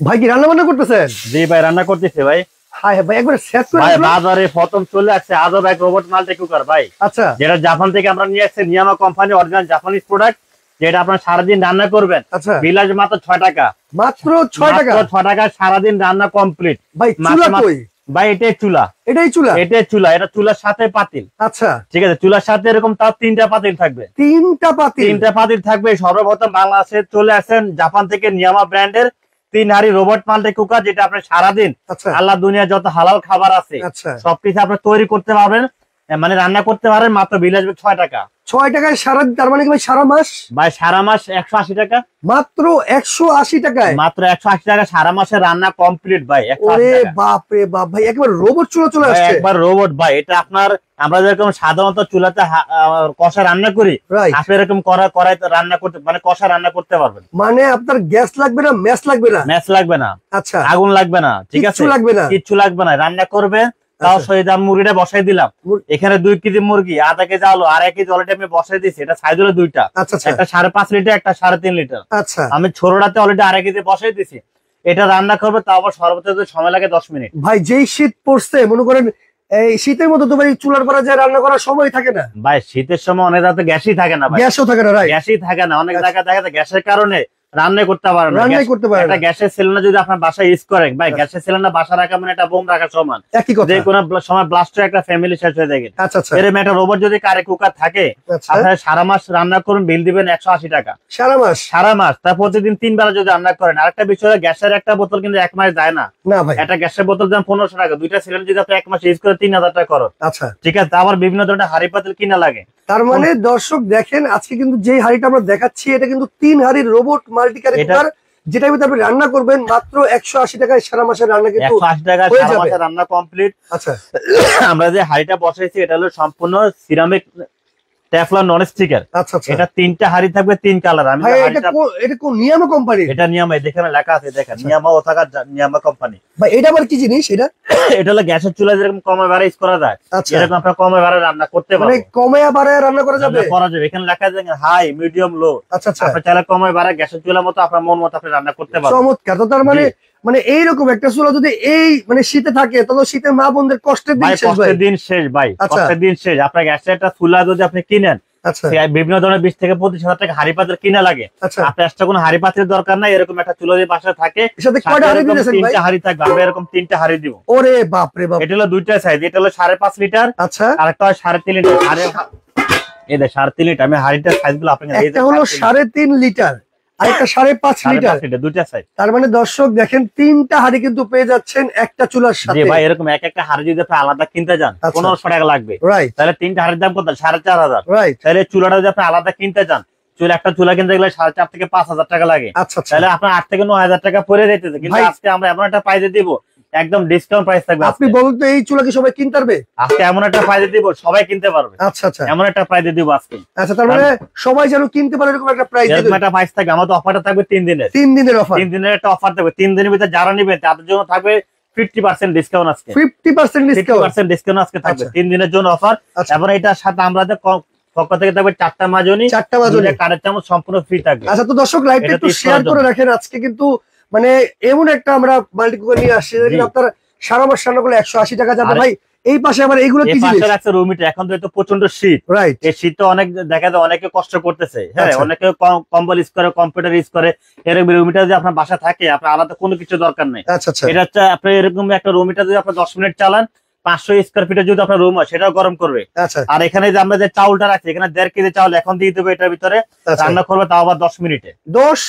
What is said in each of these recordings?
ভাই কি রান্না বান্না করতেছেন? জি ভাই, রান্না করতেছি ভাই। হ্যাঁ ভাই, একবার সেট করে ভাই বাজারে প্রথম চলে আসছে আজব এক রোবট মাল্টি কুকার ভাই। আচ্ছা, যেটা জাপান থেকে আমরা নিয়ে আসছি, নিয়ামা কোম্পানি, অরিজিনাল জাপানিজ প্রোডাক্ট। যেটা আপনার সারাদিন রান্না করবেন। আচ্ছা, বিলাস মাত্র 6 টাকা। মাত্র 6 টাকা? 6 টাকা সারাদিন রান্না কমপ্লিট ভাই চুলা কই? ভাই এটাই চুলা। এটাই চুলা? এটাই চুলা। এটা চুলার সাথে পাতিল। আচ্ছা, ঠিক আছে, চুলার সাথে এরকম তার 3টা পাতিল থাকবে। 3টা পাতিল? 3টা পাতিল থাকবে। সর্বপ্রথম বাংলাদেশে চলে আসেন জাপান থেকে নিয়ামা ব্র্যান্ডের 3 হাঁড়ি রোবট মাল্টি কুকার, যেটা আপনি সারাদিন আল্লাহ দুনিয়া যত হালাল খাবার আছে সবকিছু আপনি তৈরি করতে পারবেন, মানে রান্না করতে পারেন মাত্র বিলাস 6 টাকা। 6 টাকায় সারা, তার মানে কি ভাই সারা মাস? ভাই সারা মাস 180 টাকা। মাত্র 180 টাকায়? মাত্র 180 টাকা সারা মাসে রান্না কমপ্লিট ভাই। ওরে বাপ রে বাপ ভাই, একবার রোবট চুলা চলে আসছে। একবার রোবট ভাই। এটা আপনার আমরা যেরকম সাধারণত চুলাতে কষা রান্না করি, আপনি এরকম কড়াই রান্না করতে, মানে কষা রান্না করতে পারবেন। মানে আপনার গ্যাস লাগবে না, ম্যাচ লাগবে না? ম্যাচ লাগবে না। আচ্ছা, আগুন লাগবে না। ঠিক আছে, লাগবে না, কিচ্ছু লাগবে না। রান্না করবে তাও সহিদাম মুরগিটা বসাই দিলাম। এখানে 2 কেজি মুরগি, আধা কেজি আলু আর 1 কেজি অলরেডি আমি বসাই দিচ্ছি। এটা সাইজ হলো 2টা, একটা 5.5 লিটার, একটা 3.5 লিটার। আচ্ছা, আমি ছোটটাতে অলরেডি 1/2 কেজি বসাই দিছি। এটা রান্না করবে তাও আবার সর্বোচ্চ সময় লাগে 10 মিনিট। ভাই যেই শীত পড়ছে, মনে করেন এই শীতের মধ্যে তো ভাই চুলার পরে যে রান্না করার সময় থাকে না ভাই। শীতের সময় অনেক রাতে গ্যাসই থাকে না ভাই। গ্যাসও থাকে না, গ্যাসই থাকে না। অনেক জায়গায় দেখা যায় গ্যাসের কারণে রান্না করতে পারে না। রান্নাই করতে পারে না। একটা গ্যাসের সিলিন্ডার যদি আপনার বাসায় ইউজ করেন ভাই, গ্যাসের সিলিন্ডার বাসা রাখা মানে একটা বোম রাখা সমান। যে কোনো সময় ব্লাস্ট হয়ে একটা ফ্যামিলি শেষ হয়ে যায়। এরকম একটা রোবট যদি কারে কুকার থাকে, আপনারা সারা মাস রান্না করুন, বিল দিবেন 180 টাকা সারা মাস। সারা মাস। তার প্রতিদিন 3 বেলা যদি রান্না করেন। আরেকটা বিষয়, গ্যাসের একটা বোতল কিন্তু 1 মাস যায় না। একটা গ্যাসের বোতল দাম 1500 টাকা। 2টা সিলিন্ডার যদি আপনি 1 মাস ইউজ করে 3000 টাকা খরচ। আচ্ছা, ঠিক আছে। আবার বিভিন্ন ধরনের হাড়ি পাতিল কিনা লাগে। তার মানে দর্শক দেখেন, আজকে কিন্তু যে হাড়িটা আমরা দেখাচ্ছি, এটা কিন্তু 3 হাড়ির রোবট মাল্টি কুকার, যেটা আপনি রান্না করবেন মাত্র 180 টাকায় সারা মাসের রান্না কিন্তু 180 টাকা সারা মাসের রান্না কমপ্লিট। আচ্ছা, আমরা যে হাঁড়িটা বসাইছি এটা হলো সম্পূর্ণ সিরামিক টেফলন নন স্টিকের। আচ্ছা, এটা 3টা হাঁড়ি থাকবে, 3 কালার। আমি এটা কোন নিয়ামা কোম্পানি? এটা নিয়ামা, এখানে লেখা আছে দেখেন, নিয়ামা ওসাকা নিয়ামা কোম্পানি। ভাই এটা আবার কি জিনিস? এটা হলো গ্যাসের চুলা যেরকম কমে বাড়ায় ইউজ করা যায়, এরকম আপনারা কমে বাড়ায় রান্না করতে পারবেন। মানে কমে বাড়ায় রান্না করা যাবে? এখানে লেখা আছে হাই, মিডিয়াম, লো। আচ্ছা, আপনি চাইলে কমে বাড়ায় গ্যাসের চুলার মতো আপনার মন মতো আপনি রান্না করতে পারবেন। চমৎকার। তো তার মানে এইরকম একটা চুলা যদি এই মানে শীতে থাকে, তাহলে শীতে মা বোনদের কষ্টের দিন শেষ ভাই। কষ্টের দিন শেষ ভাই, কষ্টের দিন শেষ। আপনার গ্যাসের একটা চুলা যদি আপনি কিনেন, বিভিন্ন ধরনের 20 থেকে 25,000 টাকা হাড়ি পাতিল কিনা লাগে। আপনার এক্সট্রা কোনো হাড়ি পাতিলের দরকার নাই। এরকম একটা চুলা যদি বাসায় থাকে, 3টা হাড়ি থাকবে। আমরা এরকম 3টা হাড়ি দিব। ওরে বাপ রে বাপ। এটা হলো 2টা সাইজ। এটা হলো 5.5 লিটার। আচ্ছা, আর একটা 3.5 লিটার। এই যে 3.5 লিটার। আমি হাড়িটার সাইজ গুলো আপনাকে, একটা হলো 3.5 লিটার আর একটা 5.5 লিটার। 2টা সাইজ। তার মানে দর্শক দেখেন, 3টা হাড়ি কিন্তু পেয়ে যাচ্ছেন একটা চুলার সাথে। জি ভাই, এরকম একটা হাড়ি যদি আপনি আলাদা কিনতে যান 1500 টাকা লাগবে। তাহলে 3টা হাড়ির দাম কত? 4500। তাহলে চুলাটা যদি আপনি আলাদা কিনতে যান, একটা চুলা কিনতে গেলে 4.5 থেকে 5000 টাকা লাগে। তাহলে আপনার 8 থেকে 9000 টাকা পরে যেতেছে। কিন্তু আজকে আমরা এমন একটা প্রাইসে দিব, একদম ডিসকাউন্ট প্রাইস থাকবে। আপনি বলুন তো, এই চুলা কি সবাই কিনতে পারবে? আজকে এমন একটা প্রাইসে দিব, সবাই কিনতে পারবে। আচ্ছা আচ্ছা, এমন একটা প্রাইসে দিব আজকে। আচ্ছা, তার মানে সবাই যেন কিনতে পারে এরকম একটা প্রাইস, এরকম একটা প্রাইস থাকবে। আমাদের অফারটা থাকবে 3 দিনের। 3 দিনের অফার? 3 দিনের একটা অফার থাকবে। 3 দিনের ভিতরে যারা নেবেন তাদের জন্য থাকবে 50% ডিসকাউন্ট আজকে। 50% ডিসকাউন্ট আজকে থাকবে 3 দিনের জন্য অফার। এবং এটার সাথে আমরা পক্ষ থেকে থাকবে 4টা মাজনি, 4টা মাজনি, কাঠের চামচ সম্পূর্ণ ফ্রি থাকবে। আচ্ছা, তো দর্শক লাইভটা একটু শেয়ার করে রাখেন। আজকে কিন্তু মানে এমন একটা আমরা মাল্টি কুকার নিয়ে আসছি, যেটা আপনার সারা মাস রান্না করলে 180 টাকা যাবে। ভাই এই পাশে আবার এইগুলো কি জিনিস? পাশে আছে রুম হিটার। এখন তো প্রচন্ড শীত, রাইট? এই শীতে অনেক দেখা যায় অনেকে কষ্ট করতেছে। হ্যাঁ, অনেকে কম্বল ইউজ করে, কম্পিউটার ইউজ করে। এরকম রুম হিটার যদি আপনার বাসা থাকে, আপনার আলাদা কোনো কিছু দরকার নেই। এটা হচ্ছে আপনি এরকম একটা রুম হিটার যদি আপনি 10 মিনিট চালান, 500 স্কয়ার ফিটের যদি আপনার রুম হয়, সেটাও গরম করবে। আর এখানে যে আমরা যে চাউলটা রাখছি, এখানে 1.5 কেজি চাউল এখন দিয়ে দেবো এটার ভিতরে, রান্না করবে তাও আবার 10 মিনিটে। 10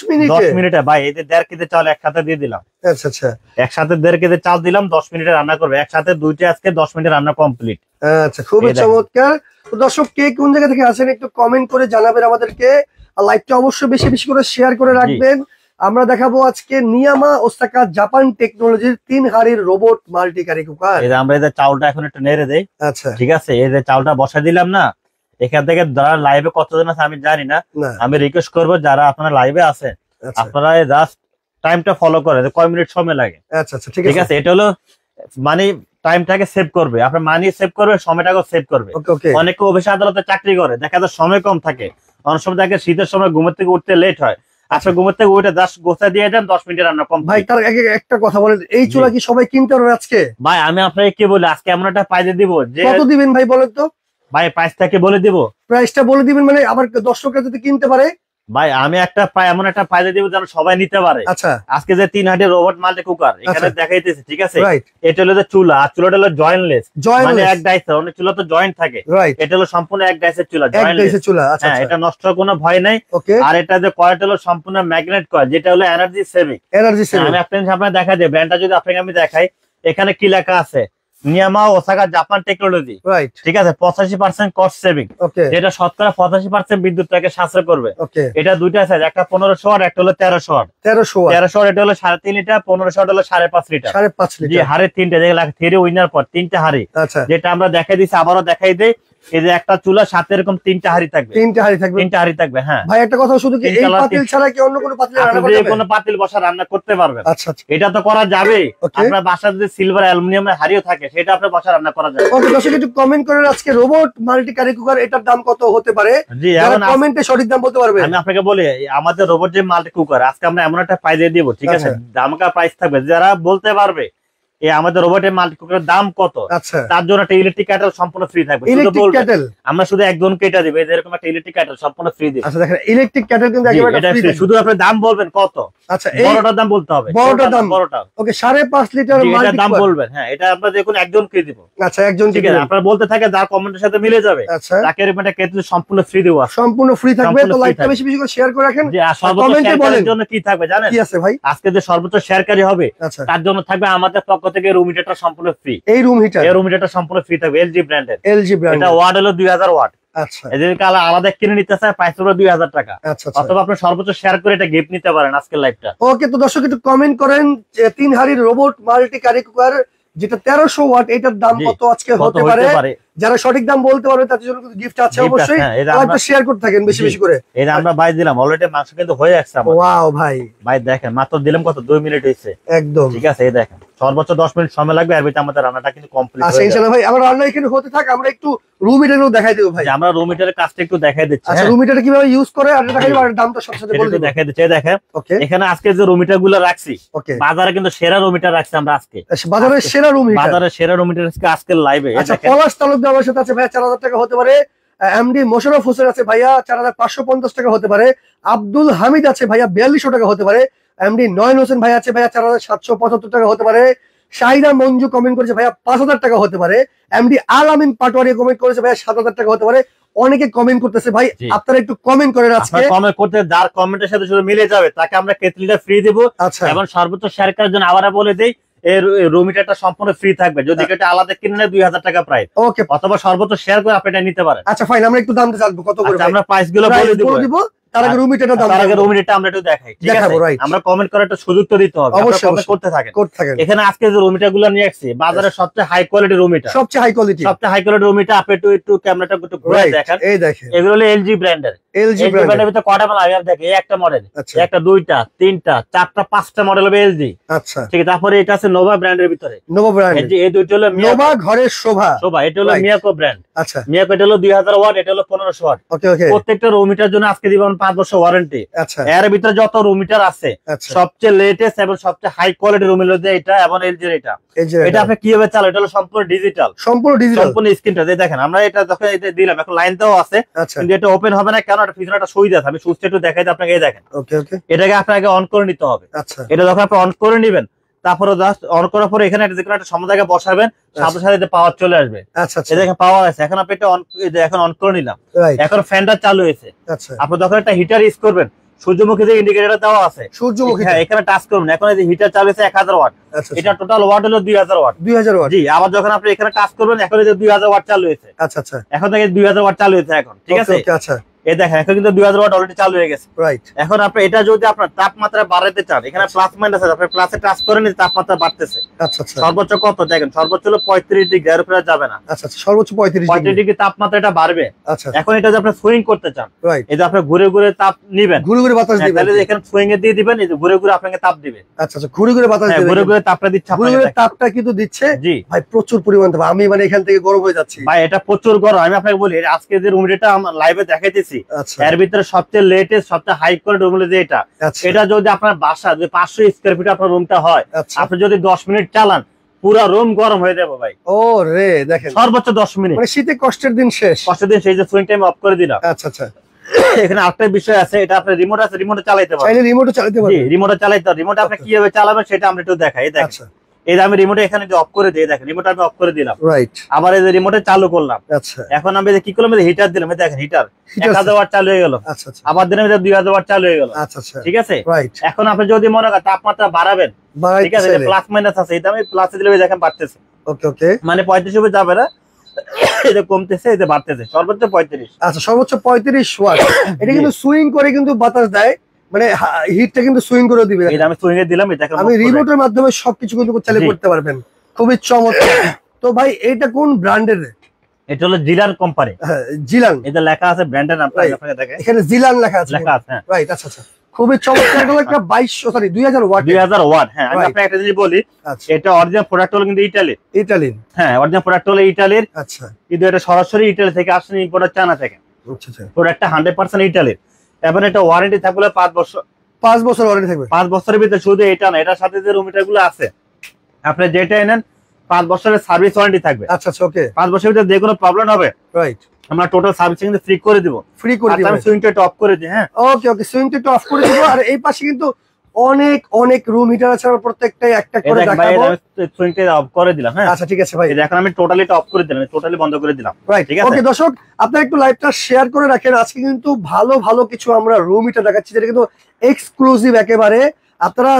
মিনিটে ভাই, এই যে 1.5 কেজি চাউল একসাথে দিয়ে দিলাম। আচ্ছা আচ্ছা, একসাথে 1.5 কেজি চাউল দিলাম, 10 মিনিটে রান্না করবে। একসাথে 2টা আজকে 10 মিনিটে রান্না কমপ্লিট। আচ্ছা, খুবই চমৎকার। তো দর্শক, কে কোন জায়গা থেকে আছেন একটু কমেন্ট করে জানাবেন আমাদেরকে। আর লাইভটা অবশ্যই বেশি বেশি করে শেয়ার করে রাখবেন। আমরা দেখাবো আজকে নিয়ামা ওসাকা জাপান টেকনোলজির 3 হাড়ির রোবট মাল্টি কুকার। এই যে আমরা এই যে চাউলটা এখন একটু নেড়ে দেই। আচ্ছা, ঠিক আছে। এই যে চাউলটা বসাই দিলাম না, এখান থেকে যারা লাইভে কতজন আছে আমি জানি না। আমি রিকোয়েস্ট করব, যারা আপনারা লাইভে আছেন, আপনারা জাস্ট টাইমটা ফলো করে কয় মিনিট সময় লাগে। আচ্ছা আচ্ছা, ঠিক আছে। এটা হলো মানে টাইমটাকে সেভ করবে, আপনার মানি সেভ করবে, সময়টাকেও সেভ করবে। অনেকে অফিস আদালতে চাকরি করে, দেখা যায় সময় কম থাকে, অনেক সময় দেখে শীতের সময় ঘুমের থেকে উঠতে লেট হয়। আপনার ঘুমের থেকে ওইটা 10 গোছা দিয়ে দেন, 10 মিনিটে রান্না কম। ভাই তার একটা কথা বলেন, এই চুলা কি সবাই কিনতে পারবে আজকে? ভাই আমি আপনাকে কি বলি, আজকে এমন একটা প্রাইজে দিব যে কত দিবেন ভাই বলেন তো? ভাই প্রাইসটাকে বলে দিব, প্রাইসটা বলে দিবেন, মানে আবার দর্শকরা যদি কিনতে পারে। ভাই আমি এমন একটা প্রাইজে দিব যেন সবাই নিতে পারে। আচ্ছা, আজকে যে 3 হাঁড়ি রোবট মাল্টি কুকার এখানে দেখাইতেছে, ঠিক আছে? এটা হলো যে চুলা, আর চুলাটা হলো জয়েন্টলেস, মানে এক ডাইস, অনেক চুলা তো জয়েন্ট থাকে, এটা হলো সম্পূর্ণ এক ডাইসের চুলা, জয়েন্টলেস চুলা। হ্যাঁ, এটা নষ্ট হওয়ার কোনো ভয় নাই। আর এটা যে কয়েলটা হলো সম্পূর্ণ ম্যাগনেট কয়েল, যেটা হলো এনার্জি সেভিং। আমি আপনাকে দেখা যায় ব্র্যান্ডটা যদি আপনাকে আমি দেখাই, এখানে কি লেখা আছে, নিয়ামা ওসাকা জাপান টেকনোলজি, ঠিক আছে, 85% কস্ট সেভিং, যেটা শতকরা 85% বিদ্যুৎটাকে সাশ্রয় করবে। এটা দুইটা সাইজ, একটা 1500 ওয়াট, একটা হলো 1300 ওয়াট। 1300 ওয়াট এটা হলো 3.5 লিটার, 1500 ওয়াট হলো 5.5 লিটার। 5.5 লিটার, জি, হাড়ি তিনটা, যেগুলো 3 উইনার পর 3টা হাড়ি, যেটা আমরা দেখাই দিছি, আবারও দেখাই দেই। এই যে একটা চুলা সাথে এরকম 3টা হাড়ি থাকবে, 3টা হাড়ি থাকবে। হ্যাঁ ভাই, একটা কথা, শুধু কি এই পাতিল ছাড়া কি অন্য কোনো পাতিলে রান্না করতে পারবেন? কোনো পাতিল বসা রান্না করতে পারবেন। আচ্ছা, এটা তো করা যাবে। আপনার বাসায় যদি সিলভার অ্যালুমিনিয়ামের হাড়িও থাকে, সেটা আপনার বসা রান্না করা যাবে। ওকে দর্শক, একটু কমেন্ট করেন আজকে রোবট মাল্টি কারি কুকার এটার দাম কত হতে পারে? জি, এখন কমেন্টে সঠিক দাম বলতে পারবে। আমি আপনাকে বলি, আমাদের রোবট যে মাল্টি কুকার আজকে আমরা এমন একটা প্রাইস দিয়ে দিব, ঠিক আছে? দামকা প্রাইস থাকবে, যারা বলতে পারবে আমাদের রোবটের মাল্টি কুকারের দাম কত, তার জন্য একটা ইলেকট্রিক কেটল সম্পূর্ণ ফ্রি থাকবে। আমরা শুধু একজনকে এটা দিব, এরকম একটা ইলেকট্রিক কেটল সম্পূর্ণ ফ্রি দিব। আচ্ছা, দেখেন ইলেকট্রিক কেটল কিন্তু একেবারে ফ্রি থাকবে, শুধু আপনি দাম বলবেন কত। আচ্ছা, বড়টার দাম বলতে হবে, বড়টার দাম, বড়টা ওকে 5.5 লিটার মাল্টি দাম বলবেন। হ্যাঁ, এটা আমরা দেখুন একজনকে দিব। আচ্ছা, একজনকে, ঠিক আছে? আপনারা বলতে থাকে, যার কমেন্টের সাথে মিলে যাবে, তাকে এরকম একটা কেটল সম্পূর্ণ ফ্রি দেব, সম্পূর্ণ ফ্রি থাকবে। তো লাইকটা বেশি বেশি করে শেয়ার করে রাখেন। জি, আর কমেন্টে বলেন জন্য কি থাকবে জানেন? কি আছে ভাই? আজকে যে সর্বোচ্চ শেয়ারকারী হবে, তার জন্য থাকবে আমাদের পক্ষ থেকে রুম হিটারটা সম্পূর্ণ ফ্রি। এই রুম হিটারটা সম্পূর্ণ ফ্রি থাকবে, এলজি ব্র্যান্ডের। এটা ওয়াট হলো 2000 ওয়াট। আচ্ছা, এদেরকে আলাদা কিনে নিতে চায়, প্রাইস হলো 2000 টাকা। অথবা আপনি সর্বোচ্চ শেয়ার করে এটা গিফট নিতে পারেন আজকের লাইভটা। ওকে, তো দর্শক একটু কমেন্ট করেন যে 3 হাঁড়ির রোবট মাল্টি কারি কুকার যেটা 1300 ওয়াট, এটার দাম কত আজকে হতে পারে? যারা সঠিক দাম বলতে পারবে তাদের জন্য কিন্তু গিফট আছে অবশ্যই। লাইভটা শেয়ার করতে থাকেন বেশি বেশি করে। এটা আমরা ভাই দিলাম, অলরেডি মাংস কিন্তু হয়ে আসছে আমার। ওয়াও ভাই, ভাই দেখেন মাত্র দিলাম কত, 2 মিনিট হইছে একদম, ঠিক আছে? এই দেখেন সর্বোচ্চ 10 মিনিট সময় লাগবে, এর ভিতরে আমাদের রান্নাটা কিন্তু কমপ্লিট হয়ে যাবে। আচ্ছা ইনশাআল্লাহ ভাই, আমরা রান্না এখানে হতে থাক, আমরা একটু রুম হিটারও দেখাই দেব ভাই। আমরা রুম হিটারের কাজটা একটু দেখাই দিচ্ছি। আচ্ছা, রুম হিটার কিভাবে ইউজ করে আর দেখাই দেব, আর দামটা সাথে সাথে বলে দেব, দেখাই দিচ্ছি। দেখেন এখানে আজকে যে রুম হিটার গুলো রাখছি, বাজারে কিন্তু সেরা রুম হিটার রাখছি আমরা আজকে। বাজারের সেরা রুম হিটার, বাজারের সেরা রুম হিটার আজকে লাইভে। আচ্ছা, পলাশ তালুকদার আমার সাথে আছে ভাই, 4000 টাকা হতে পারে। এমডি মোশাররফ হোসেন আছে ভাইয়া, 4550 টাকা হতে পারে। আব্দুল হামিদ আছে ভাইয়া, 4200 টাকা হতে পারে। এমডি নয়ন হোসেন ভাই আছে ভাইয়া, 4775 টাকা হতে পারে। শাহিদা মঞ্জু কমেন্ট করেছে ভাইয়া 5000 টাকা হতে পারে। এমডি আল আমিন পাটোয়ারি কমেন্ট করেছে ভাইয়া 7000 টাকা হতে পারে। অনেকে কমেন্ট করতেছে ভাই, আপনারা একটু কমেন্ট করেন আজকে। কমেন্ট করতে, যার কমেন্টের সাথে শুধু মিলে যাবে তাকে আমরা কেটলিটা ফ্রি দেব। এবং সর্বোচ্চ শেয়ার করার জন্য আবার বলে দেই, রুম হিটারটা সম্পূর্ণ ফ্রি থাকবে, যদি এটা আলাদা কিনে 2000 টাকা প্রাইস। ওকে, অথবা সর্বোচ্চ শেয়ার করে আপনি এটা নিতে পারেন। আচ্ছা ফাইন, আমরা একটু দামটা জানবো কত করে। আমরা প্রাইস গুলো বলে দিব, তার আগে রুম হিটারটা দাম, তার আগে রুম হিটারটা আমরা একটু দেখাই, ঠিক আছে? আমরা কমেন্ট করার একটা সুযোগ তো দিতে হবে, অবশ্যই কমেন্ট করতে থাকেন। এখানে আজকে যে রুম হিটার গুলো নিয়ে আসছি, বাজারের সবচেয়ে হাই কোয়ালিটি রুম হিটার, সবচেয়ে হাই কোয়ালিটি রুম হিটার। আপনি একটু ক্যামেরাটা একটু ঘুরে দেখেন, এই দেখেন, এগুলো হলো এলজি ব্র্যান্ডের। এলজি ব্র্যান্ডের ভিতরে কয়টা মডেল আমি দেখি, এই একটা মডেল, একটা, দুইটা, তিনটা, চারটা, পাঁচটা মডেল হবে এলজি। আচ্ছা, ঠিক আছে। তারপরে এটা আছে নোভা ব্র্যান্ডের ভিতরে, নোভা ব্র্যান্ড, এই দুইটা হলো নোভা ঘরের শোভা, এটা হলো মিয়াকো ব্র্যান্ড। আচ্ছা, মিয়াকো এটা হলো 2000 ওয়াট, এটা হলো 1500 ওয়াট। ওকে ওকে, প্রত্যেকটা রুম হিটার জন্য আজকে দিবেন 5 বছর ওয়ারেন্টি। আচ্ছা, এর ভিতরে যত রুম হিটার আছে সবচেয়ে লেটেস্ট এবং সবচেয়ে হাই কোয়ালিটি রুম হিটার এটা, এবং এলজি এটা আপনি কিভাবে চালাবেন, এটা হলো সম্পূর্ণ ডিজিটাল, সম্পূর্ণ স্ক্রিনটা দেখেন। আমরা এটা যখন এটা দিলাম, এখন লাইন দেওয়া আছে, কিন্তু এটা ওপেন হবে না, কেন? এটা পিছনে একটা সুইচ আছে, আমি সুইচটা একটু দেখাই আপনাকে। এই দেখেন, ওকে ওকে, এটাকে আপনাকে অন করে নিতে হবে। আচ্ছা, এটা যখন আপনি অন করে নেবেন, তারপরে জাস্ট অন করার পরে এখানে যে কোনো একটা সময় জায়গায় বসাবেন, সাথে সাথে পাওয়ার চলে আসবে। আচ্ছা, এই দেখেন পাওয়ার আছে। এখন আপনি এটা এখন অন করে নিলাম, এখন ফ্যানটা চালু হয়েছে। আচ্ছা, আপনি যখন একটা হিটার ইউজ করবেন, সূর্যমুখী যে ইন্ডিকেটর দেওয়া আছে, সূর্যমুখী, হ্যাঁ, এখানে টাচ করুন। এখন এই হিটার চালু হয়েছে 1000 ওয়াট, এটা টোটাল ওয়াট হলো 2000 ওয়াট। 2000 ওয়াট, জি। আবার যখন আপনি এখানে টাচ করবেন, এখন এই যে 2000 ওয়াট চালু হয়েছে। আচ্ছা আচ্ছা, এখন থেকে 2000 ওয়াট চালু হয়েছে এখন, ঠিক আছে? আচ্ছা, এই দেখেন এখন কিন্তু 2000 ওয়াট অলরেডি চালু হয়ে গেছে। রাইট, এখন আপনি এটা যদি আপনার তাপমাত্রা বাড়াতে চান, এখানে প্লাস মাইনাস আছে, আপনি প্লাসে টাচ করেন, তাপমাত্রা বাড়তেছে। আচ্ছা আচ্ছা, সর্বোচ্চ কত দেখেন, সর্বোচ্চ হলো 35 ডিগ্রি, এর উপরে যাবে না। আচ্ছা আচ্ছা, সর্বোচ্চ 35 ডিগ্রি তাপমাত্রা এটা বাড়বে। আচ্ছা, এখন এটা যদি আপনি সুইং করতে চান, এই যে আপনি ঘুরে ঘুরে তাপ নেবেন, ঘুরে ঘুরে বাতাস দিবেন, তাহলে এখানে সুইং এ দিয়ে দিবেন, এই যে ঘুরে ঘুরে আপনাকে তাপ দিবে। আচ্ছা আচ্ছা, ঘুরে ঘুরে বাতাস দিবে, ঘুরে ঘুরে তাপটা দিচ্ছে, ঘুরে ঘুরে তাপটা কিন্তু দিচ্ছে। জি ভাই, প্রচুর পরিমাণ তাপ, আমি মানে এখান থেকে গরম হয়ে যাচ্ছি ভাই, এটা প্রচুর গরম। আমি আপনাকে বলি, আজকে যে রুম হিটারটা আমরা লাইভে দেখাইতেছি, দিছি, এর ভিতরে সবচেয়ে লেটেস্ট সবচেয়ে হাই কোয়ালিটি রুম যে এটা যদি আপনার বাসা যদি 500 স্কয়ার ফিট আপনার রুমটা হয়, আপনি যদি 10 মিনিট চালান পুরো রুম গরম হয়ে যাবে ভাই। ও রে দেখেন সর্বোচ্চ 10 মিনিট, মানে শীতে কষ্টের দিন শেষ। কষ্টের দিন সেই যে সুইং টাইম অফ করে দিলাম। আচ্ছা আচ্ছা, এখানে আরেকটা বিষয় আছে, এটা আপনি রিমোট আছে, রিমোটে চালাতে পারবেন। চাইলে রিমোটে চালাতে পারবেন। জি, রিমোটে চালাতে হবে। রিমোট আপনি কিভাবে চালাবেন সেটা আমরা একটু দেখাই। দেখেন আচ্ছা, এই যে আমি রিমোটে এখানে যে অফ করে দিই, দেখেন রিমোট আমি অফ করে দিলাম, রাইট। আবার এই যে রিমোটে চালু করলাম। আচ্ছা, এখন আমি কি করলাম, হিটার দিলাম, দেখেন হিটার 1000 ওয়াট চালু হয়ে গেল। আচ্ছা আচ্ছা, আবার দিলাম 2000 ওয়াট চালু হয়ে গেল। আচ্ছা আচ্ছা, ঠিক আছে, রাইট। এখন আপনি যদি মনে করেন তাপমাত্রা বাড়াবেন, ঠিক আছে, প্লাস মাইনাস আছে, এটা আমি প্লাসে দিলে দেখেন বাড়তেছে। ওকে ওকে, মানে 35 উপরে যাবে না, এটা কমতেছে, এটা বাড়তেছে, সর্বোচ্চ 35। আচ্ছা, সর্বোচ্চ 35 ওয়াট। এটা কিন্তু সুইং করে কিন্তু বাতাস দেয়, মানে হিটটা কিন্তু সুইং করে দিবে। এটা আমি সুইং এ দিলাম, এটা আমি রিমোটের মাধ্যমে সবকিছু কিন্তু চালু করতে পারবেন, খুবই চমৎকার। তো ভাই এটা কোন ব্র্যান্ডের? এটা হলো জিলান কোম্পানি। জিলান, এটা লেখা আছে ব্র্যান্ডের নাম, আপনাকে দেখেন এখানে জিলান লেখা আছে। লেখা আছে, রাইট। আচ্ছা আচ্ছা, খুবই চমৎকার। এটা একটা 2000 ওয়াট। 2000 ওয়াট। হ্যাঁ, আমি আপনাকে একটা জিনিস বলি, এটা অরিজিনাল প্রোডাক্ট হলো কিন্তু ইতালি। ইতালির? হ্যাঁ, অরিজিনাল প্রোডাক্ট হলো ইতালির। আচ্ছা, কিন্তু এটা সরাসরি ইতালি থেকে আসছে, ইম্পোর্টার চায়না থেকে। আচ্ছা আচ্ছা, প্রোডাক্টটা 100% ইতালির। এবং এটা ওয়ারেন্টি থাকবে 5 বছর। 5 বছর ওয়ারেন্টি থাকবে। 5 বছরের ভিতরে শুধু এটা না, এটার সাথে যে রুম মিটার গুলো আছে আপনি যেটা নেন 5 বছরের সার্ভিস ওয়ারেন্টি থাকবে। আচ্ছা আচ্ছা, ওকে। 5 বছরের ভিতরে যে কোনো প্রবলেম হবে, রাইট, আমরা টোটাল সার্ভিসিং ফ্রি করে দিব। ফ্রি করে দিব। আমি সুইংটা অফ করে দিই। হ্যাঁ, ওকে ওকে, সুইংটা একটু অফ করে দিব। আর এই পাশে কিন্তু অনেক অনেক রুম হিটার আছে, আমরা প্রত্যেকটাই একটা করে দেখাবো। সুইংটা অফ করে দিলাম। হ্যাঁ, আচ্ছা ঠিক আছে ভাই, এখন আমি টোটালি এটা অফ করে দিলাম, টোটালি বন্ধ করে দিলাম। রাইট, ঠিক আছে। ওকে দর্শক, আপনারা একটু লাইভটা শেয়ার করে রাখেন। আজকে কিন্তু ভালো ভালো কিছু আমরা রুম হিটার দেখাচ্ছি, যেটা কিন্তু এক্সক্লুসিভ একেবারে। আপনারা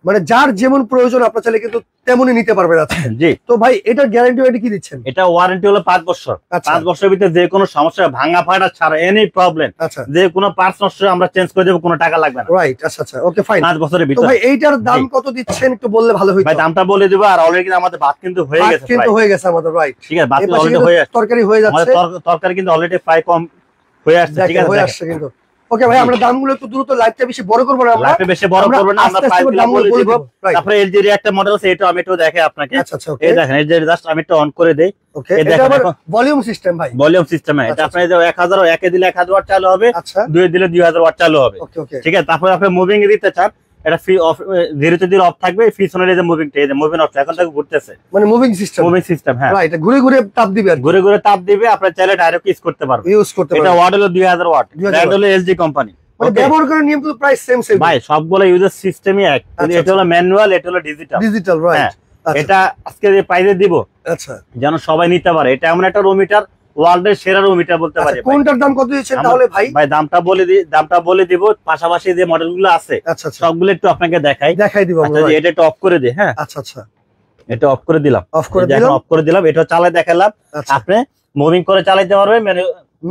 মানে যার যেমন প্রয়োজন আপনারা চাইলে কিন্তু তেমনই নিতে পারবেন। আচ্ছা জি, তো ভাই এটার গ্যারান্টি ওয়ারেন্টি কি দিচ্ছেন? এটা ওয়ারেন্টি হলো 5 বছর। 5 বছরের ভিতরে যে কোনো সমস্যা, ভাঙা ফাটা ছাড়া, এনি প্রবলেম, আচ্ছা, যে কোনো পার্টস নষ্ট আমরা চেঞ্জ করে দেব, কোনো টাকা লাগবে না। রাইট, আচ্ছা আচ্ছা, ওকে ফাইন। 5 বছরের তো ভিতরে। ভাই এইটার দাম কত দিচ্ছেন একটু বললে ভালো হইতো। ভাই দামটা বলে দিব, আর অলরেডি কিন্তু আমাদের ভাত কিন্তু হয়ে গেছে, কিন্তু হয়ে গেছে আমাদের। রাইট, ঠিক আছে, ভাত অলরেডি হয়ে যাচ্ছে, তরকারি হয়ে যাচ্ছে, আমাদের তরকারি কিন্তু অলরেডি ফ্রাই কম হয়ে আসছে। ঠিক আছে, হয়ে আসছে কিন্তু। ওকে ভাই, আমরা দামগুলো একটু দ্রুত, লাইভটা বেশি বড় করব না, আমরা লাইভটা বেশি বড় করব না, আমরা প্রাইসগুলো বলে দিব। তারপরে এলজি এর একটা মডেল আছে, এটা আমি একটু দেখাই আপনাকে। আচ্ছা আচ্ছা, ওকে, এই দেখেন, এই যে জাস্ট আমি একটু অন করে দেই। ওকে, এটা আবার ভলিউম সিস্টেম ভাই, ভলিউম সিস্টেম। এটা আপনি যে 1000 একে দিলে 1000 ওয়াট চালু হবে, আচ্ছা, দুই দিলে 2000 ওয়াট চালু হবে। ওকে ওকে, ঠিক আছে। তারপরে আপনি মুভিং এ দিতে চান, এটা ফ্রি অফ, 0 তে দিলে অফ থাকবে, পিছনের এই যে মুভিংটা, এই যে মুভিং অফ এখন থেকে ঘুরতেছে, মানে মুভিং সিস্টেম। মুভিং সিস্টেম, হ্যাঁ, রাইট, ঘুরে ঘুরে তাপ দিবে, আর ঘুরে ঘুরে তাপ দিবে, আপনি চাইলে ডাইরেক্ট ইউজ করতে পারবেন, ইউজ করতে পারবেন। এটা ওয়াট হলো 2000 ওয়াট, ব্র্যান্ড হলো এলজি কোম্পানি। মানে ব্যবহার করার নিয়ম কিন্তু প্রায় সেম সেম ভাই, সবগুলো ইউজার সিস্টেমই এক, এটা হলো ম্যানুয়াল, এটা হলো ডিজিটাল। Digital, right. এটা আজকে যে প্রাইসে দিব, আচ্ছা, যেন সবাই নিতে পারে, এটা এমন একটা রুম মিটার, ওয়ার্ল্ডের সেরা রুম মিটার বলতে পারি। কোনটার দাম কত দিচ্ছেন তাহলে ভাই? ভাই দামটা বলে দিব, পাশাপাশি যে মডেলগুলো আছে সবগুলো একটু আপনাকে দেখাই দিব। এটা একটু অফ করে দিই। হ্যাঁ, আচ্ছা আচ্ছা, এটা অফ করে দিলাম, অফ করে দিলাম। এটা চালাই দেখালাম, আপনি মুভিং করে চালাতে পারবেন,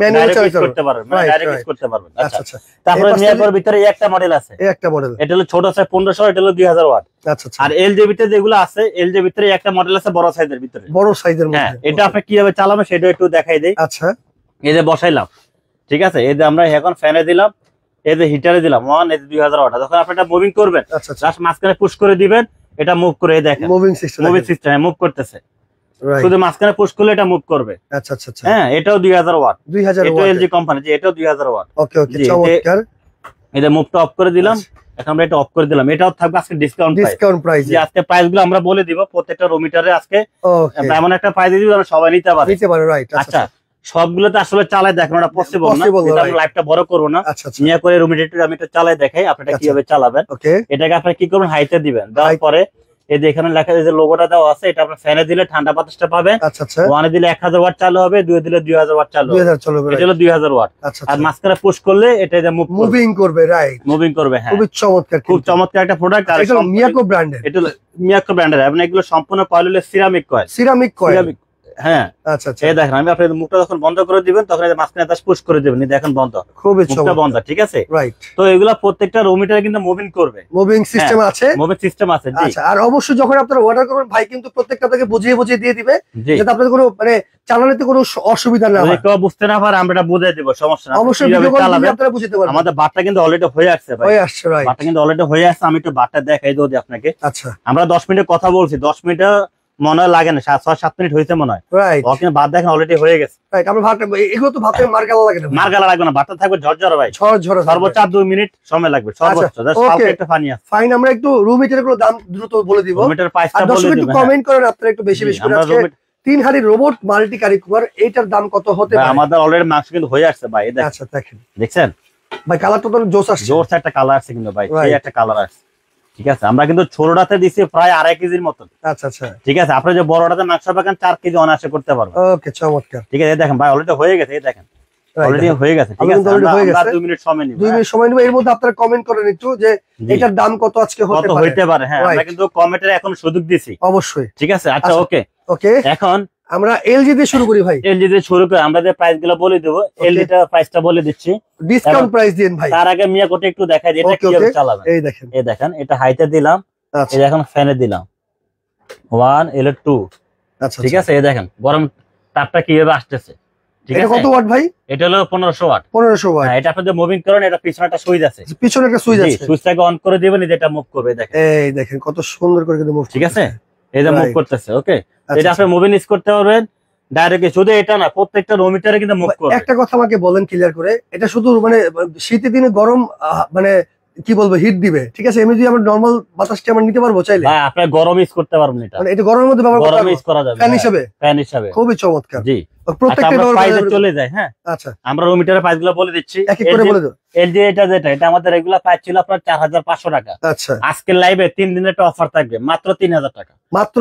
ম্যানুয়াল করতে পারবেন, ডাইরেক্ট ইউজ করতে পারবেন। আচ্ছা আচ্ছা, তারপরে নিয়ার ভিতরে একটা মডেল আছে, একটা মডেল, এটা হলো ছোট সাইজ 1500, এটা হলো 2000 ওয়াট। আচ্ছা আচ্ছা, আর এলজি তে যেগুলো আছে, এলজি ভিতরে একটা মডেল আছে বড় সাইজের ভিতরে, বড় সাইজের মধ্যে। হ্যাঁ, এটা আপনি কিভাবে চালাবেন সেটা একটু দেখাই দেই। আচ্ছা, এই যে বসাইলাম, ঠিক আছে, এই যে আমরা এখন ফ্যানে দিলাম, এই যে হিটারে দিলাম 1, এই যে 2000 ওয়াট। যখন আপনি এটা মুভিং করবেন, জাস্ট মাঝখানে পুশ করে দিবেন, এটা মুভ করে, দেখেন মুভিং সিস্টেম মুভ করতেছে, শুধু মাঝখানে পুশ করলে এটা মুভ করবে। আচ্ছা আচ্ছা, হ্যাঁ, এটাও 2000 ওয়াট, 2000 ওয়াট, এলজি কোম্পানি, যে এটাও 2000 ওয়াট। ওকে ওকে, চমৎকার। এটা মুভটা অফ করে দিলাম, এখন আমরা এটা অফ করে দিলাম। এটাও থাকবে আজকে ডিসকাউন্ট প্রাইস, যে আজকে প্রাইসগুলো আমরা বলে দিব প্রত্যেকটা রুম মিটারে। আজকে এমন একটা প্রাইস দিব যেন সবাই নিতে পারে। রাইট, আচ্ছা, সবগুলো তো আসলে চালাই দেখানো ওটা পসিবল না, এটা আমি লাইভটা বড় করব না। নিয়ে করে রুম মিটার আমি এটা চালাই দেখাই, আপনারা কিভাবে চালাবেন। এটাকে আপনারা কি করবেন, হাইতে দিবেন, দেওয়ার পরে এই যে এখানে লেখা যে লোগোটা দেওয়া আছে, এটা আপনার ফ্যানে দিলে ঠান্ডা বাতাসটা পাবেন। আচ্ছা আচ্ছা, 1 এ দিলে 1000 ওয়াট চালু হবে, 2 এ দিলে 2000 ওয়াট চালু হবে, এটা হলো 2000 ওয়াট। আর মাঝখানে পুশ করলে এটা যে মুভিং করবে, রাইট, মুভিং করবে। হ্যাঁ, খুব চমৎকার একটা প্রোডাক্ট। আর এটা মিয়াকো ব্র্যান্ডের, এটা মিয়াকো ব্র্যান্ডের, এবং এগুলো সম্পূর্ণ কয়েল হলো সিরামিক কয়েল। হ্যাঁ, আচ্ছা আচ্ছা, এই দেখেন, আমি আপনাদের মুখটা যখন বন্ধ করে দিবেন, তখন এই মাঝখানে দাস পুশ করে দিবেন, দেখেন বন্ধ, খুবই চমৎকার বন্ধ। ঠিক আছে, রাইট। তো এগুলা প্রত্যেকটা রুম মিটারে কিন্তু মুভিং করবে, মুভিং সিস্টেম আছে, মুভিং সিস্টেম আছে। জি, আচ্ছা। আর অবশ্যই যখন আপনারা অর্ডার করবেন, ভাই কিন্তু প্রত্যেকটা আপনাকে বুঝিয়ে দিয়ে দিবে, যাতে আপনাদের কোনো মানে চালানোতে কোনো অসুবিধা না হয়। কেউ বুঝতে না পারে আমরা এটা বুঝিয়ে দেব, সমস্যা না। অবশ্যই ভিডিও কল দিয়ে আপনারা বুঝতে পারবেন। আমাদের বাটটা কিন্তু অলরেডি হয়ে আসছে ভাই, রাইট, বাটটা কিন্তু অলরেডি হয়ে আসছে। আমি একটু বাটটা দেখাই দিই আপনাকে। আচ্ছা, আমরা 10 মিনিট কথা বলছি, 10 মিনিটে মনে হয় লাগে না, 6-7 মিনিট হয়েছে মনে হয়। রাইট, ও কিন্তু ভাত দেখেন অলরেডি হয়ে গেছে। রাইট, আমরা ভাত এগুলো তো ভাতে মারগালা লাগে না, মারগালা লাগবে না, ভাতটা থাকবে ঝরঝরে ভাই, ঝরঝরে, সর্বোচ্চ 2 মিনিট সময় লাগবে সর্বোচ্চ। জাস্ট হালকা একটা পানি আছে। ফাইন, আমরা একটু রুম হিটারের গুলো দাম দ্রুত বলে দিব, রুম হিটার প্রাইসটা বলে দর্শক দিব। একটু কমেন্ট করেন আপনারা একটু বেশি বেশি করে। আজকে 3 হাড়ি রোবট মাল্টি কারি কুকার, এটার দাম কত হতে পারে? আমাদের অলরেডি মাংস কিন্তু হয়ে আসছে ভাই, এই দেখেন। আচ্ছা দেখেন, দেখছেন ভাই কালারটা তো জোস আসছে, জোস একটা কালার আছে কিন্তু ভাই, এই একটা কালার আছে। ঠিক আছে, আমরা কিন্তু ছোটটাতে দিছি প্রায় 2.5 কেজির মতন। আচ্ছা আচ্ছা, ঠিক আছে, আপনি যে বড়টাতে মাংস পাবেন 4 কেজি অনায়াসে করতে পারবেন। ওকে, চমৎকার। ঠিক আছে, দেখেন ভাই অলরেডি হয়ে গেছে, এই দেখেন অলরেডি হয়ে গেছে। ঠিক আছে, আমরা 2 মিনিট সময় নিব, 2 মিনিট সময় নিব। এর মধ্যে আপনারা কমেন্ট করেন একটু যে এটার দাম কত আজকে হতে পারে। হ্যাঁ, আমরা কিন্তু কমেন্টের এখন সুযোগ দিছি অবশ্যই। ঠিক আছে, আচ্ছা ওকে ওকে, এখন আমরা এলজি দিয়ে শুরু করি ভাই। এলজি দিয়ে শুরু করে আমরা যে প্রাইস গুলো বলে দেব, এলজিটা প্রাইসটা বলে দিচ্ছি, ডিসকাউন্ট প্রাইস দিন ভাই। তার আগে মিয়া কোটে একটু দেখাই দিই এটা কিভাবে চালাবেন। এই দেখেন, এই দেখেন, এটা হাইতে দিলাম, এই দেখেন ফ্যানে দিলাম 1 এর 2। আচ্ছা, ঠিক আছে, এই দেখেন গরম তাপটা কিভাবে আসতেছে। ঠিক আছে, কত ওয়াট ভাই? এটা হলো 1500 ওয়াট। 1500 ওয়াট। হ্যাঁ, এটা আপনি যে মুভিং করেন, এটা পিছনে একটা সুইচ আছে, পিছনে একটা সুইচ আছে, সুইচটাকে অন করে দিবেন, যেটা মুভ করবে। দেখেন, এই দেখেন কত সুন্দর করে কিন্তু মুভ। ঠিক আছে, এই যে মুভ করতেছে। ওকে, এটা আপনি মুভিং ইউজ করতে পারবেন ডাইরেক্ট, শুধু এটা না প্রত্যেকটা রুম হিটারে কিন্তু মুভ করবে। একটা কথা আমাকে বলেন ক্লিয়ার করে, এটা শুধু মানে শীতের দিনে গরম মানে কি বলবো হিট দিবে, ঠিক আছে, এমনি যদি আমরা নরমাল বাতাসটা আমরা নিতে পারবো চাইলে? ভাই আপনি গরম ইউজ করতে পারবেন, এটা মানে এটা গরমের মধ্যে ব্যবহার গরম ইউজ করা যাবে, ফ্যান হিসেবে, ফ্যান হিসেবে খুবই চমৎকার। জি, প্রত্যেকটা প্রাইসে চলে যায়। হ্যাঁ, আচ্ছা, আমরা রুম হিটারের প্রাইসগুলো বলে দিচ্ছি, এক এক করে বলে দাও। এলজি এটা যেটা, এটা আমাদের রেগুলার প্রাইস ছিল আপনার 4500 টাকা। আচ্ছা, আজকে লাইভে 3 দিনের একটা অফার থাকবে মাত্র 3000 টাকা, মাত্র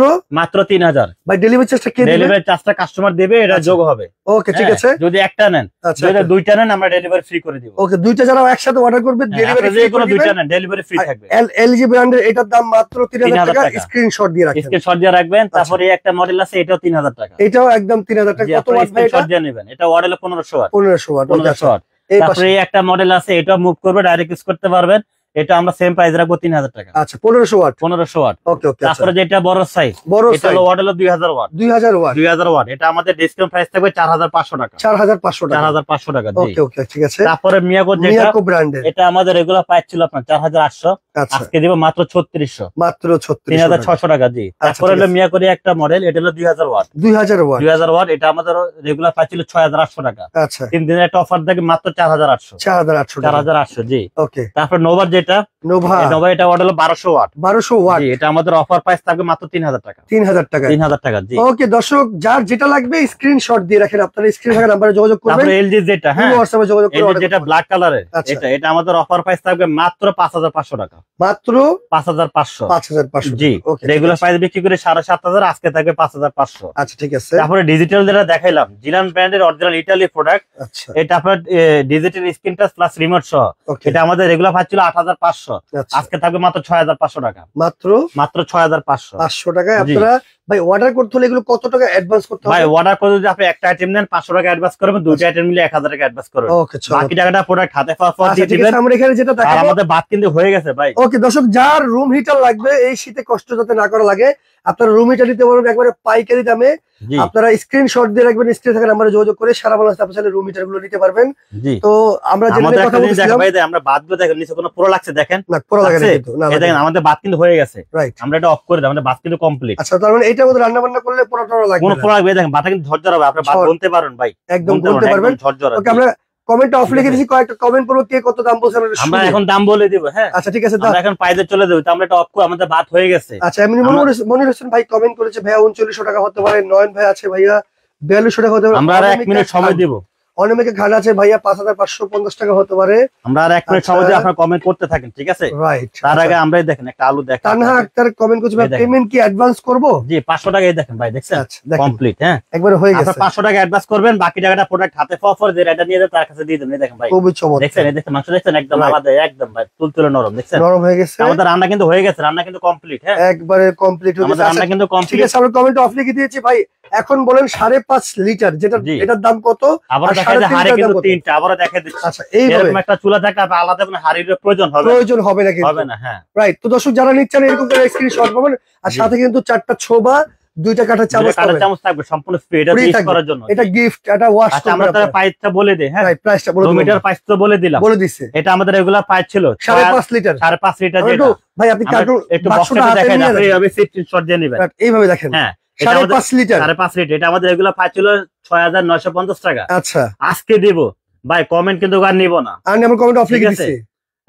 3000। ভাই ডেলিভারি চার্জটা কে দিবে? ডেলিভারি চার্জটা কাস্টমার দেবে, এটা যোগ হবে। ওকে, ঠিক আছে, যদি একটা নেন, যদি দুইটা নেন আমরা ডেলিভারি ফ্রি করে দিব। ওকে, দুইটা যারা একসাথে অর্ডার করবে ডেলিভারি ফ্রি করে দিবেন। দুইটা নেন ডেলিভারি ফ্রি থাকবে। এলজি ব্র্যান্ডের এটার দাম মাত্র 3000 টাকা। স্ক্রিনশট দিয়ে রাখবেন, স্ক্রিনশট দিয়ে রাখবেন। তারপরে একটা মডেল আছে, এটাও 3000 টাকা, এটাও একদম 3000 টাকা। কত ওয়াট ভাই? স্ক্রিনশট দিয়ে নেবেন, এটা ওয়াট হলো 1500 ওয়াট। 1500 watt, 1500 watt. তারপরে একটা মডেল আছে, এটা মুভ করবে, ডাইরেক্ট ইউজ করতে পারবেন, এটা আমরা সেম প্রাইস রাখবো 3000 টাকা। আচ্ছা, 1500 ওয়াট, 1500 ওয়াট। ওকে ওকে। তারপরে যেটা বড় সাইজ, এটা হলো ওয়াট হলো 2000 ওয়াট। 2000 ওয়াট, 2000 ওয়াট, এটা আমাদের ডিসকাউন্ট প্রাইস থাকবে 4500 টাকা। 4500 টাকা, 4500 টাকা। ওকে ওকে, ঠিক আছে। তারপরে মিয়াকো যেটা, মিয়াকো ব্র্যান্ডের, এটা আমাদের রেগুলার প্রাইস ছিল আপনার 4800, আজকে দিব মাত্র 3600, মাত্র 3600 টাকা। জি, তারপরে হলো মিয়াকোর একটা মডেল, এটা হলো 2000 ওয়াট। 2000 ওয়াট, 2000 ওয়াট, এটা আমাদের রেগুলার প্রাইস ছিল 6800 টাকা। আচ্ছা, 3 দিনের একটা অফার থাকে মাত্র 4800, 4800। জি, ওকে। তারপর নোভা যেটা, নোভা এটা ওয়াট হলো 1200 ওয়াট। 1200 ওয়াট, জি, এটা আমাদের অফার প্রাইস থাকবে মাত্র 3000 টাকা। 3000 টাকা, 3000 টাকা। জি, ওকে। দর্শক যার যেটা লাগবে স্ক্রিনশট দিয়ে রাখেন, আপনারা স্ক্রিনে থাকা নম্বরে যোগাযোগ করবেন। তারপরে এলজি যেটা, হ্যাঁ হোয়াটসঅ্যাপে যোগাযোগ করে এলজি যেটা ব্ল্যাক কালারের, এটা আমাদের অফার প্রাইস থাকবে মাত্র 5500 টাকা, মাত্র 5500। 5500, জি, রেগুলার প্রাইস বিক্রি করে 7500, আজকে থাকবে 5500। আচ্ছা, ঠিক আছে। তারপরে ডিজিটাল যেটা দেখাইলাম, জিলান ব্র্যান্ডের অরিজিনাল ইতালি প্রোডাক্ট, আচ্ছা, এটা আপনার digital screen touch plus remote সহ, এটা আমাদের রেগুলার প্রাইস ছিল 8500, আজকে থাকবে মাত্র 6500 টাকা, মাত্র 6500 টাকায়। আপনারা ভাই অর্ডার করতে হলে এগুলো কত টাকা অ্যাডভান্স করতে হবে? ভাই অর্ডার করে যদি আপনি একটা আইটেম নেন 500 টাকা অ্যাডভান্স করবেন, দুটো আইটেম মিলে 1000 টাকা অ্যাডভান্স করবেন, ওকে, বাকি টাকাটা প্রোডাক্ট হাতে পাওয়ার পর দিয়ে দিবেন। আমরা এখানে যেটা দেখাবো, আর আমাদের বাদ কিন্তু হয়ে গেছে ভাই। ওকে দর্শক, যার রুম হিটার লাগবে এই শীতে কষ্ট যাতে না করা লাগে, আপনারা রুম হিটার নিতে পারবেন একবারে পাইকারি দামে। আপনারা স্ক্রিনশট দিয়ে রাখবেন, স্ক্রিনে থাকা নম্বরে যোগাযোগ করে সারা বাংলাদেশে আপনারা রুম হিটার গুলো নিতে পারবেন। তো আমরা যেটা কথা বলছিলাম, আমরা বাদগুলো দেখেন, নিচে কোনো পুরো লাগছে দেখেন, না পুরো লাগে না কিন্তু, না দেখেন আমাদের বাদ কিন্তু হয়ে গেছে, রাইট। আমরা এটা অফ করে দিই, আমাদের বাদ কিন্তু কমপ্লিট। আচ্ছা, তার মানে এইটার মধ্যে রান্না বান্না করলে পুরোটা লাগবে কোনো পুরো লাগবে, দেখেন বাটা কিন্তু ঝরঝর হবে, আপনি বাদ বলতে পারেন ভাই, একদম বলতে পারবেন, ঝরঝর। ওকে, আমরা কমেন্ট অফ লিখে দিয়েছি, কয়েকটা কমেন্ট করব, কে কত দাম বলছেন আমরা এখন দাম বলে দিব। হ্যাঁ, আচ্ছা, ঠিক আছে, আমরা এখন প্রাইজে চলে দেব, তো আমরা এটা অফ করে, আমাদের বাদ হয়ে গেছে। আচ্ছা, এমনি মনির হোসেন ভাই কমেন্ট করেছে, ভাইয়া 3900 টাকা হতে পারে। নয়ন ভাই আছে, ভাইয়া 4200 টাকা হতে পারে। আমরা আর 1 মিনিট সময় দিব। অনেকে ঘাট আছে, ভাইয়া 5550 টাকা হতে পারে। আমরা আর 1 মিনিট সময় দিয়ে আপনারা কমেন্ট করতে থাকেন, ঠিক আছে, রাইট। তার আগে আমরাই দেখেন একটা আলু দেখেন, তানহা আক্তার কমেন্ট করছে, ভাই পেমেন্ট কি অ্যাডভান্স করব? জি, 500 টাকাই দেখেন ভাই, দেখছেন কমপ্লিট। হ্যাঁ, একবার হয়ে গেছে। আপনারা 500 টাকা অ্যাডভান্স করবেন, বাকি টাকাটা প্রোডাক্ট হাতে পাওয়ার পর যে এটা নিয়ে যাবে তার কাছে দিয়ে দেন। দেখেন ভাই, খুবই চমৎকার, দেখছেন, এই দেখেন মাংস দেখছেন, একদম আলাদা, একদম ভাই তুলতুলে নরম, দেখছেন নরম হয়ে গেছে। আমাদের রান্না কিন্তু হয়ে গেছে, রান্না কিন্তু কমপ্লিট। হ্যাঁ, একবারে কমপ্লিট হয়ে গেছে, রান্না কিন্তু কমপ্লিট। ঠিক আছে, আমরা কমেন্ট অফ লিখে দিয়েছি। ভাই এখন বলেন 5.5 লিটার যেটা, এটার দাম কত? আবার দেখা যায় হাড়ি কিন্তু 3টা, আবার দেখা দিচ্ছি। আচ্ছা, এইভাবে একটা চুলা থাকলে আলাদা কোনো হাড়ির প্রয়োজন হবে না, কিন্তু হবে না। হ্যাঁ, রাইট। তো দর্শক যারা নিচ্ছেন এরকম করে স্ক্রিনশট পাবেন, আর সাথে কিন্তু 4টা ছোবা, 2টা কাঁটা চামচ থাকবে সম্পূর্ণ ফ্রি, এটা ইউজ করার জন্য, এটা গিফট, এটা ওয়াশ করতে। আমরা তার প্রাইসটা বলে দেই। হ্যাঁ, প্রাইসটা বলে 2 মিটার প্রাইসটা বলে দিলাম, বলে দিছে। এটা আমাদের রেগুলার প্রাইস ছিল 5.5 লিটার, 5.5 লিটার। যেটা ভাই আপনি কার্টুন একটু বক্সটা দেখেন, আপনি এইভাবে স্ক্রিনশট দিয়ে নেবেন, এইভাবে দেখেন। হ্যাঁ, 5.5 লিটার 5.5 লিটার। এটা আমাদের রেগুলার প্রাইস ছিল 6,950 টাকা। আচ্ছা, আজকে দিব ভাই, কমেন্ট কিন্তু আর নিব না। আমি আমার কমেন্ট অফ লিখে দিচ্ছি।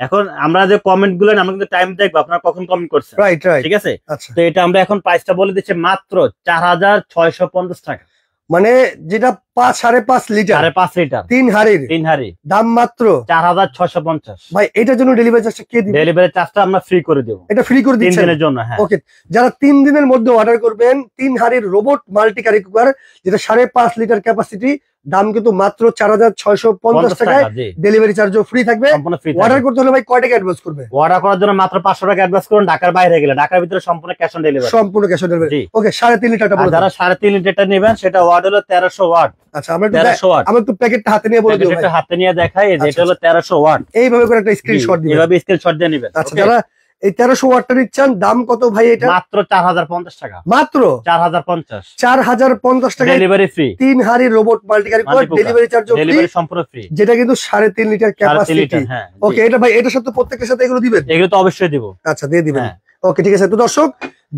এখন আমরা যে কমেন্ট গুলো আমরা কিন্তু টাইম দেখবো আপনারা কখন কমেন্ট করছেন, রাইট রাইট, ঠিক আছে। আচ্ছা, তো এটা আমরা এখন প্রাইসটা বলে দিচ্ছি মাত্র 4,650 টাকা। মানে যেটা 5.5 লিটার 5.5 লিটার 3 হাড়ি দাম মাত্র 4,650। ভাই এটার জন্য ডেলিভারি চার্জটা কে দিবে? ডেলিভারি চার্জটা আমরা ফ্রি করে দেব। এটা ফ্রি করে 3 দিচ্ছেন দিনের জন্য। হ্যাঁ, ওকে। যারা 3 দিনের মধ্যে অর্ডার করবেন 3 হাড়ির রোবট মাল্টি কারি কুকার, যেটা 5.5 লিটার ক্যাপাসিটি, দাম কিন্তু মাত্র 4,650 টাকায়, ডেলিভারি চার্জও ফ্রি থাকবে। অর্ডার করতে হলে ভাই কয় টাকা অ্যাডভান্স করবে? অর্ডার করার জন্য মাত্র 500 টাকা অ্যাডভান্স করুন। ঢাকার বাইরে গেলে, ঢাকার ভিতরে সম্পূর্ণ ক্যাশ অন ডেলিভারি। সম্পূর্ণ ক্যাশ অন ডেলিভারি। ওকে, 3.5 লিটারটা বলুন। যারা 3.5 লিটারটা নেবেন সেটা ওয়াট হলো 1300 ওয়াট। আচ্ছা, আমরা একটু প্যাকেটটা হাতে নিয়ে বলে দিই ভাই। প্যাকেটটা হাতে নিয়ে দেখাই, এটা হলো 1300 ওয়াট। এইভাবে করে একটা স্ক্রিনশট দিবেন, এইভাবে স্ক্রিনশট দিয়ে নেবেন। আচ্ছা, যারা এই 1300 ওয়াটটা নিচ্ছেন, দাম কত ভাই এটা? মাত্র 4,050 টাকা। মাত্র 4,050 টাকা, ডেলিভারি ফ্রি। 3 হাড়ি robot multi curry cooker, delivery চার্জও ফ্রি, ডেলিভারি সম্পূর্ণ ফ্রি। যেটা কিন্তু 3.5 লিটার ক্যাপাসিটি। ওকে, এটা ভাই এটার সাথে প্রত্যেকটার সাথে এগুলো দিবেন? এগুলো তো অবশ্যই দেব। আচ্ছা, দিয়ে দিবেন। ওকে, ঠিক আছে। তো দর্শক,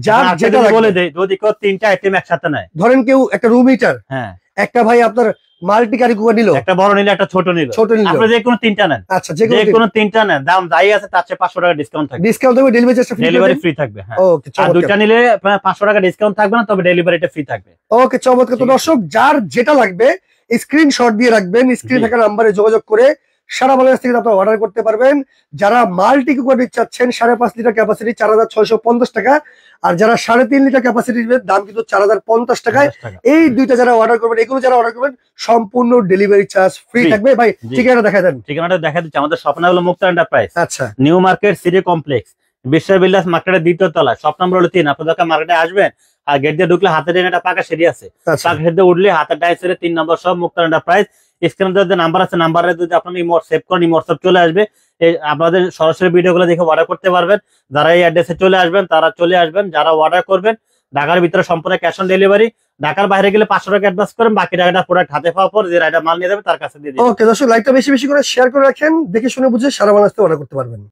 যার যেটা বলে দেই, যদি কেউ 3টা আইটেম একসাথে নেয়, ধরেন কেউ একটা রুম হিটার, হ্যাঁ, একটা ভাই আপনার মাল্টি কারি কুকার নিল, একটা বড় নিলে একটা ছোট নিল, আপনি যে কোনো 3টা নেন। আচ্ছা, যে কোনো 3টা নেন, দাম যাই আছে তার চেয়ে 500 টাকা ডিসকাউন্ট থাকবে। ডিসকাউন্ট থাকবে, delivery charge free, delivery free থাকবে। হ্যাঁ, ওকে। আর 2টা নিলে 500 টাকা ডিসকাউন্ট থাকবে না, তবে ডেলিভারিটা ফ্রি থাকবে। ওকে, চমৎকার। তো দর্শক, যার যেটা লাগবে স্ক্রিনশট দিয়ে রাখবেন, স্ক্রিনে থাকা নম্বরে যোগাযোগ করে সারা বাংলাদেশ থেকে আপনারা অর্ডার করতে পারবেন। যারা মাল্টি কুকার নিতে চাচ্ছেন 5.5 লিটার ক্যাপাসিটি, 4,650 টাকা। আর যারা 3.5 লিটার ক্যাপাসিটির দাম কিন্তু 4,050 টাকায়। এই দুইটা যারা অর্ডার করবেন, এগুলো যারা অর্ডার করবেন, সম্পূর্ণ ডেলিভারি চার্জ ফ্রি থাকবে। ভাই ঠিকানাটা দেখাই দেন। ঠিকানাটা দেখা দিচ্ছি। আমাদের স্বপ্ন হলো মুক্তা এন্টারপ্রাইজ, আচ্ছা, নিউ মার্কেট সিটি কমপ্লেক্স, বিশ্ব বিলাস মার্কেটের 2য় তলা, শপ নম্বর হলো 3। আপনার দোকান মার্কেটে আসবেন, আর গেট দিয়ে ঢুকলে হাতে একটা পাকা সিঁড়ি আছে, পাকা সিঁড়ি উঠলে হাতের ডাইন সাইডে 3 নম্বর সব মুক্তা এন্টারপ্রাইজ। স্ক্রিনে যে নাম্বার আছে, নাম্বারে যদি আপনি সেভ করেন, হোয়াটসঅ্যাপ চলে আসবে। আপনাদের সরাসরি ভিডিওগুলো দেখে অর্ডার করতে পারবেন। যারা এই অ্যাড্রেসে চলে আসবেন তারা চলে আসবেন। যারা অর্ডার করবেন, ঢাকার ভিতরে সম্পূর্ণ ক্যাশ অন ডেলিভারি। ঢাকার বাইরে গেলে 500 টাকা অ্যাডভান্স করেন, বাকি টাকাটা প্রোডাক্ট হাতে পাওয়ার পর যে রাইডার মাল নিয়ে যাবে তার কাছে দিয়ে দিবেন। ওকে দর্শক, লাইকটা বেশি বেশি করে শেয়ার করে রাখেন, দেখে শুনে বুঝে সারা বাংলাদেশে অর্ডার করতে পারবেন।